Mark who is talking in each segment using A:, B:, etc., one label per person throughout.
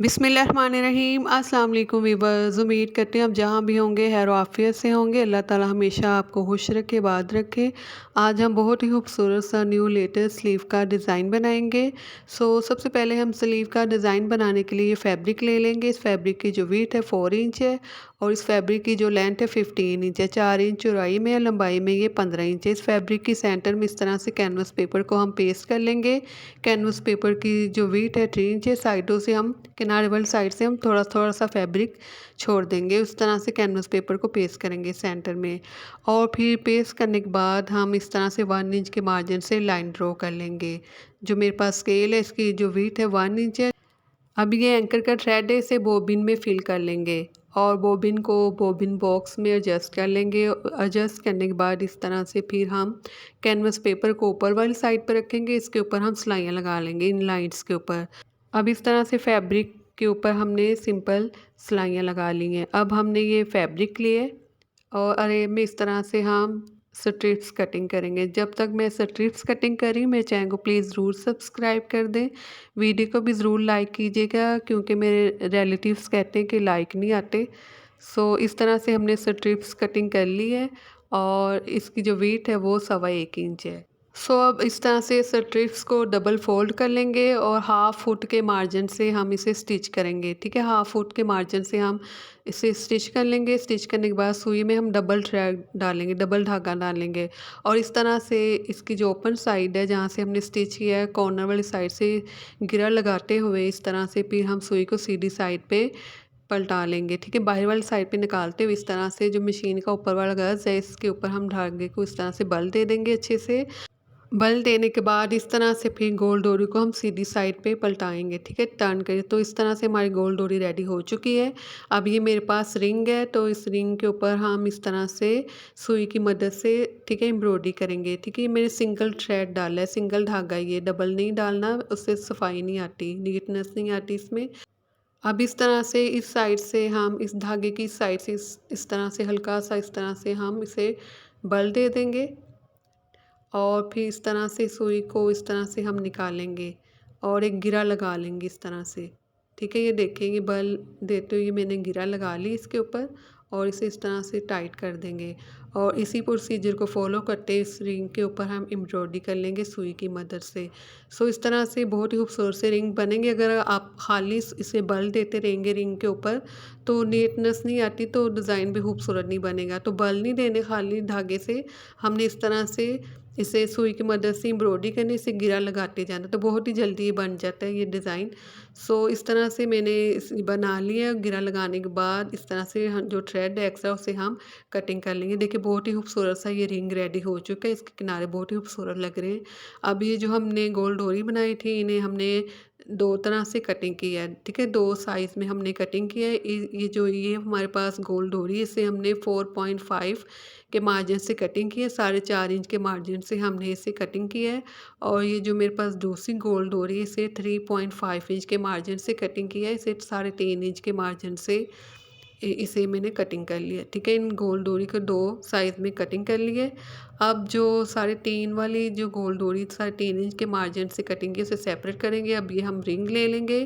A: बिस्मिल्लाहिर्रहमानिर्रहीम अस्सलाम वालेकुम वीवर्स। उम्मीद करते हैं आप जहाँ भी होंगे खैर आफियत से होंगे। अल्लाह ताला हमेशा आपको खुश रखे, बाद रखे। आज हम बहुत ही खूबसूरत सा न्यू लेटेस्ट स्लीव का डिज़ाइन बनाएंगे। सबसे पहले हम स्लीव का डिज़ाइन बनाने के लिए फैब्रिक ले लेंगे। इस फैब्रिक की जो वीथ है 4 इंच है और इस फैब्रिक की जो लेंथ है 15 इंच है। 4 इंच चौड़ाई में, लंबाई में ये 15 इंच है। इस फैब्रिक की सेंटर में इस तरह से कैनवस पेपर को हम पेस्ट कर लेंगे। कैनवस पेपर की जो वीथ है 3 इंच है। साइडों से हम किनारे वाली साइड से हम थोड़ा थोड़ा सा फैब्रिक छोड़ देंगे। उस तरह से कैनवस पेपर को पेस्ट करेंगे सेंटर में और फिर पेस्ट करने के बाद हम इस तरह से 1 इंच के मार्जिन से लाइन ड्रॉ कर लेंगे। जो मेरे पास स्केल है इसकी जो वीथ है 1 इंच है। अब ये एंकर का थ्रेड है, इसे बॉबिन में फिल कर लेंगे और बॉबिन को बॉबिन बॉक्स में एडजस्ट कर लेंगे। एडजस्ट करने के बाद इस तरह से फिर हम कैनवस पेपर को ऊपर वाली साइड पर रखेंगे। इसके ऊपर हम सिलाइयाँ लगा लेंगे इन लाइंस के ऊपर। अब इस तरह से फैब्रिक के ऊपर हमने सिंपल सिलाइयाँ लगा ली हैं। अब हमने ये फैब्रिक लिए और अरे में इस तरह से हम स्ट्रिप्स कटिंग करेंगे। जब तक मैं स्ट्रिप्स कटिंग कर रही हूँ मेरे चैनल को प्लीज़ ज़रूर सब्सक्राइब कर दें। वीडियो को भी ज़रूर लाइक कीजिएगा क्योंकि मेरे रिलेटिव्स कहते हैं कि लाइक नहीं आते। इस तरह से हमने स्ट्रिप्स कटिंग कर ली है और इसकी जो वीथ है वो 1.25 इंच है। अब इस तरह से स्ट्रिप्स को डबल फोल्ड कर लेंगे और हाफ फुट के मार्जिन से हम इसे स्टिच करेंगे। ठीक है, हाफ फुट के मार्जिन से हम इसे स्टिच कर लेंगे। स्टिच करने के बाद सुई में हम डबल थ्रेड डालेंगे, डबल धागा डालेंगे और इस तरह से इसकी जो ओपन साइड है जहाँ से हमने स्टिच किया है कॉर्नर वाली साइड से गिरा लगाते हुए इस तरह से फिर हम सुई को सीधी साइड पे पलटा लेंगे। ठीक है, बाहर वाली साइड पे निकालते हुए इस तरह से जो मशीन का ऊपर वाला गज़ है इसके ऊपर हम धागे को इस तरह से बल दे देंगे अच्छे से। बल देने के बाद इस तरह से फिर गोल डोरी को हम सीधी साइड पे पलटाएंगे। ठीक है, टर्न करें तो इस तरह से हमारी गोल डोरी रेडी हो चुकी है। अब ये मेरे पास रिंग है तो इस रिंग के ऊपर हम इस तरह से सुई की मदद से ठीक है एम्ब्रॉयडरी करेंगे। ठीक है, ये मैंने सिंगल थ्रेड डाला है, सिंगल धागा, ये डबल नहीं डालना, उससे सफाई नहीं आती, नीटनेस नहीं आती इसमें। अब इस तरह से इस साइड से हम इस धागे की साइड से इस तरह से हल्का सा इस तरह से हम इसे बल दे देंगे और फिर इस तरह से सुई को इस तरह से हम निकालेंगे और एक गिरा लगा लेंगे इस तरह से। ठीक है, ये देखेंगे बल देते हुए मैंने गिरा लगा ली इसके ऊपर और इसे इस तरह से टाइट कर देंगे और इसी प्रोसीजर को फॉलो करते इस रिंग के ऊपर हम एम्ब्रॉयडरी कर लेंगे सुई की मदद से। इस तरह से बहुत ही खूबसूरत से रिंग बनेंगे। अगर आप खाली इसे बल देते रहेंगे रिंग के ऊपर तो नीटनेस नहीं आती, तो डिज़ाइन भी खूबसूरत नहीं बनेगा। तो बल नहीं देने, खाली धागे से हमने इस तरह से इसे सुई की मदद से एम्ब्रॉयडरी करनी, इसे गिरा लगाते जाना, तो बहुत ही जल्दी ये बन जाता है ये डिज़ाइन। इस तरह से मैंने बना लिया। गिरा लगाने के बाद इस तरह से हम जो थ्रेड है एक्स्ट्रा उसे हम कटिंग कर लेंगे। देखिए बहुत ही खूबसूरत सा ये रिंग रेडी हो चुका है, इसके किनारे बहुत ही खूबसूरत लग रहे हैं। अब ये जो हमने गोल डोरी बनाई थी इन्हें हमने दो तरह से कटिंग की है। ठीक है, दो साइज़ में हमने कटिंग किया है। ये हमारे पास गोल डोरी है, इसे हमने 4.5 के मार्जिन से कटिंग की है, 4.5 इंच के मार्जिन से हमने इसे कटिंग किया है। और ये जो मेरे पास दूसरी गोल डोरी है इसे 3.5 इंच के मार्जिन से कटिंग किया है, इसे 3.5 इंच के मार्जिन से इसे मैंने कटिंग कर लिया। ठीक है, इन गोल डोरी को दो साइज़ में कटिंग कर लिए। अब जो 3.5 वाली जो गोल डोरी 3.5 इंच के मार्जिन से कटिंग की उसे सेपरेट करेंगे। अब ये हम रिंग ले लेंगे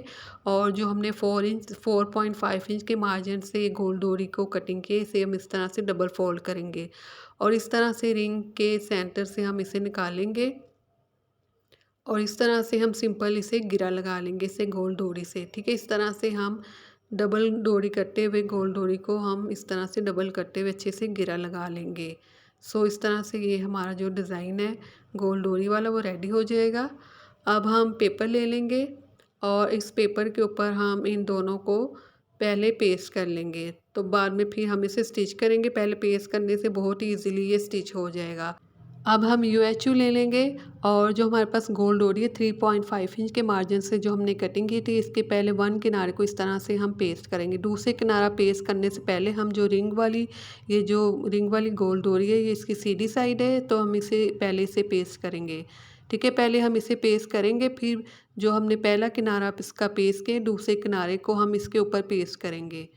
A: और जो हमने 4.5 इंच के मार्जिन से गोल डोरी को कटिंग की इसे हम इस तरह से डबल फोल्ड करेंगे और इस तरह से रिंग के सेंटर से हम इसे निकालेंगे और इस तरह से हम सिंपल इसे गिरा लगा लेंगे इसे गोल डोरी से। ठीक है, इस तरह से हम डबल डोरी करते हुए गोल डोरी को हम इस तरह से डबल करते हुए अच्छे से गिरा लगा लेंगे। इस तरह से ये हमारा जो डिज़ाइन है गोल डोरी वाला वो रेडी हो जाएगा। अब हम पेपर ले लेंगे और इस पेपर के ऊपर हम इन दोनों को पहले पेस्ट कर लेंगे, तो बाद में फिर हम इसे स्टिच करेंगे। पहले पेस्ट करने से बहुत ही ईज़िली ये स्टिच हो जाएगा। अब हम यूएचयू ले लेंगे और जो हमारे पास गोल डोरी है 3.5 इंच के मार्जिन से जो हमने कटिंग की थी इसके पहले वन किनारे को इस तरह से हम पेस्ट करेंगे। दूसरे किनारा पेस्ट करने से पहले हम जो रिंग वाली गोल डोरी है ये इसकी सीधी साइड है तो हम इसे पहले इसे पेस्ट करेंगे। ठीक है, पहले हम इसे पेस्ट करेंगे फिर जो हमने पहला किनारा इसका पेस्ट किया दूसरे किनारे को हम इसके ऊपर पेस्ट करेंगे।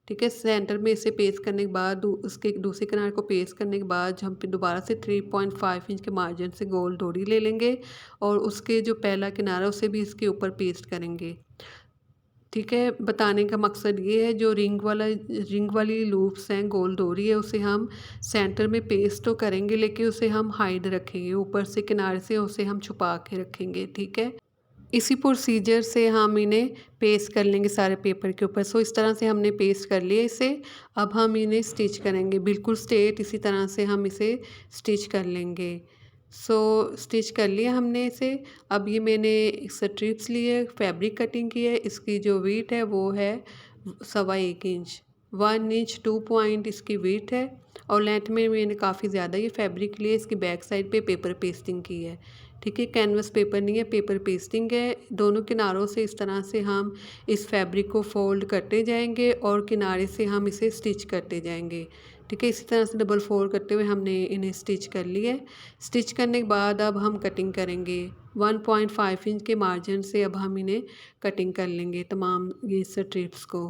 A: ठीक है, सेंटर में इसे पेस्ट करने के बाद उसके दूसरे किनारे को पेस्ट करने के बाद हम फिर दोबारा से 3.5 इंच के मार्जिन से गोल डोरी ले लेंगे और उसके जो पहला किनारा उसे भी इसके ऊपर पेस्ट करेंगे। ठीक है, बताने का मकसद ये है जो रिंग वाली लूप्स हैं, गोल डोरी है, उसे हम सेंटर में पेस्ट तो करेंगे लेकिन उसे हम हाइड रखेंगे, ऊपर से किनारे से उसे हम छुपा के रखेंगे। ठीक है, इसी प्रोसीजर से हम इन्हें पेस्ट कर लेंगे सारे पेपर के ऊपर। सो इस तरह से हमने पेस्ट कर लिया इसे। अब हम इन्हें स्टिच करेंगे बिल्कुल स्ट्रेट, इसी तरह से हम इसे स्टिच कर लेंगे। सो स्टिच कर लिया हमने इसे। अब ये मैंने स्ट्रिप्स लिए, फैब्रिक कटिंग की है, इसकी जो वीथ है वो है 1.25 इंच, 1 इंच 2 पॉइंट इसकी वीथ है। और लेंथ में मैंने काफ़ी ज़्यादा ये फैब्रिक लिए, इसकी बैक साइड पे पेपर पेस्टिंग की है। ठीक है, कैनवस पेपर नहीं है, पेपर पेस्टिंग है। दोनों किनारों से इस तरह से हम इस फैब्रिक को फोल्ड करते जाएंगे और किनारे से हम इसे स्टिच करते जाएंगे। ठीक है, इसी तरह से डबल फोल्ड करते हुए हमने इन्हें स्टिच कर लिया है। स्टिच करने के बाद अब हम कटिंग करेंगे 1.5 इंच के मार्जिन से। अब हम इन्हें कटिंग कर लेंगे तमाम ये स्ट्रिप्स को।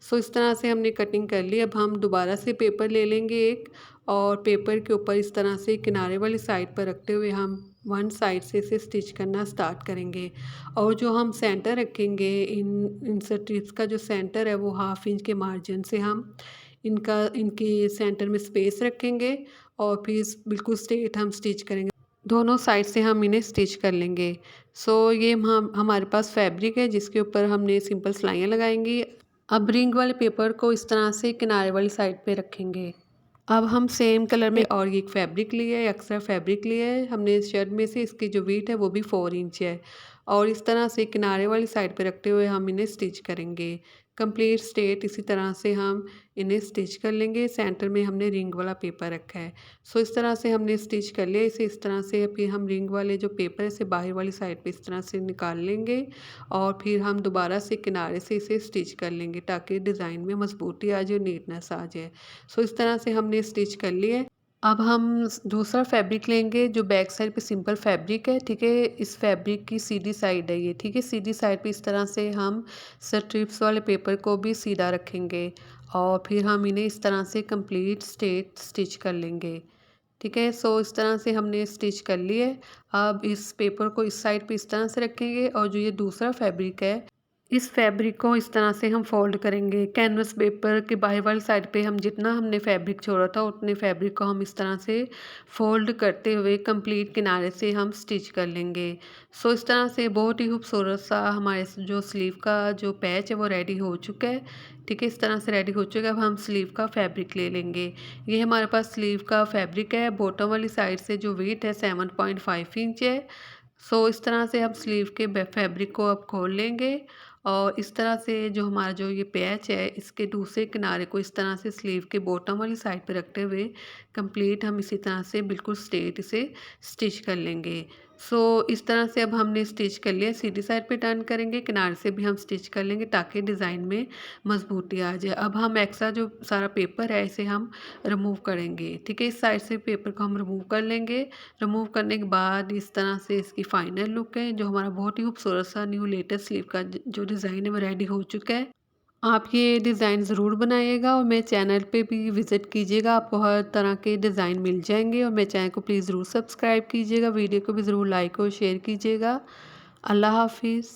A: सो इस तरह से हमने कटिंग कर ली। अब हम दोबारा से पेपर ले लेंगे एक, और पेपर के ऊपर इस तरह से किनारे वाली साइड पर रखते हुए हम वन साइड से इसे स्टिच करना स्टार्ट करेंगे। और जो हम सेंटर रखेंगे इन स्ट्रिप्स का जो सेंटर है वो 1/2 इंच के मार्जिन से हम इनके सेंटर में स्पेस रखेंगे और फिर बिल्कुल स्ट्रेट हम स्टिच करेंगे। दोनों साइड से हम इन्हें स्टिच कर लेंगे। सो ये हम हमारे पास फैब्रिक है जिसके ऊपर हमने सिंपल सिलाइयाँ लगाएंगी। अब रिंग वाले पेपर को इस तरह से किनारे वाली साइड पे रखेंगे। अब हम सेम कलर में और एक फैब्रिक लिए है, एक्स्ट्रा फैब्रिक लिए है हमने इस शर्ट में से। इसकी जो वीथ है वो भी 4 इंच है। और इस तरह से किनारे वाली साइड पे रखते हुए हम इन्हें स्टिच करेंगे कंप्लीट स्ट्रेट। इसी तरह से हम इन्हें स्टिच कर लेंगे। सेंटर में हमने रिंग वाला पेपर रखा है। सो इस तरह से हमने स्टिच कर लिया इसे। इस तरह से फिर हम रिंग वाले जो पेपर है इसे बाहर वाली साइड पे इस तरह से निकाल लेंगे और फिर हम दोबारा से किनारे से इसे स्टिच कर लेंगे ताकि डिज़ाइन में मजबूती आ जाए, नीटनेस आ जाए। सो इस तरह से हमने स्टिच कर लिए। अब हम दूसरा फैब्रिक लेंगे जो बैक साइड पे सिंपल फैब्रिक है। ठीक है, इस फैब्रिक की सीधी साइड है ये। ठीक है, सीधी साइड पे इस तरह से हम स्ट्रिप्स वाले पेपर को भी सीधा रखेंगे और फिर हम इन्हें इस तरह से कंप्लीट स्ट्रेट स्टिच कर लेंगे। ठीक है, सो इस तरह से हमने स्टिच कर लिए। अब इस पेपर को इस साइड पे इस तरह से रखेंगे और जो ये दूसरा फैब्रिक है इस फैब्रिक को इस तरह से हम फोल्ड करेंगे। कैनवस पेपर के बाहर वाली साइड पे हम जितना हमने फैब्रिक छोड़ा था उतने फैब्रिक को हम इस तरह से फोल्ड करते हुए कंप्लीट किनारे से हम स्टिच कर लेंगे। सो इस तरह से बहुत ही खूबसूरत सा हमारे जो स्लीव का जो पैच है वो रेडी हो चुका है। ठीक है, इस तरह से रेडी हो चुका है। अब हम स्लीव का फैब्रिक ले लेंगे। ये हमारे पास स्लीव का फैब्रिक है। बॉटम वाली साइड से जो वेट है 7.5 इंच है। सो इस तरह से हम स्लीव के फैब्रिक को अब खोल लेंगे और इस तरह से जो हमारा जो ये पैच है इसके दूसरे किनारे को इस तरह से स्लीव के बॉटम वाली साइड पे रखते हुए कंप्लीट हम इसी तरह से बिल्कुल स्ट्रेट इसे स्टिच कर लेंगे। सो इस तरह से अब हमने स्टिच कर लिया। सीधी साइड पे टर्न करेंगे, किनारे से भी हम स्टिच कर लेंगे ताकि डिज़ाइन में मजबूती आ जाए। अब हम एक्स्ट्रा जो सारा पेपर है इसे हम रिमूव करेंगे। ठीक है, इस साइड से पेपर को हम रिमूव कर लेंगे। रिमूव करने के बाद इस तरह से इसकी फाइनल लुक है जो हमारा बहुत ही खूबसूरत सा न्यू लेटेस्ट स्लीव का जो डिज़ाइन है वो रेडी हो चुका है। आप ये डिज़ाइन ज़रूर बनाइएगा और मेरे चैनल पे भी विज़िट कीजिएगा, आपको हर तरह के डिज़ाइन मिल जाएंगे। और मेरे चैनल को प्लीज़ ज़रूर सब्सक्राइब कीजिएगा, वीडियो को भी ज़रूर लाइक और शेयर कीजिएगा। अल्लाह हाफिज़।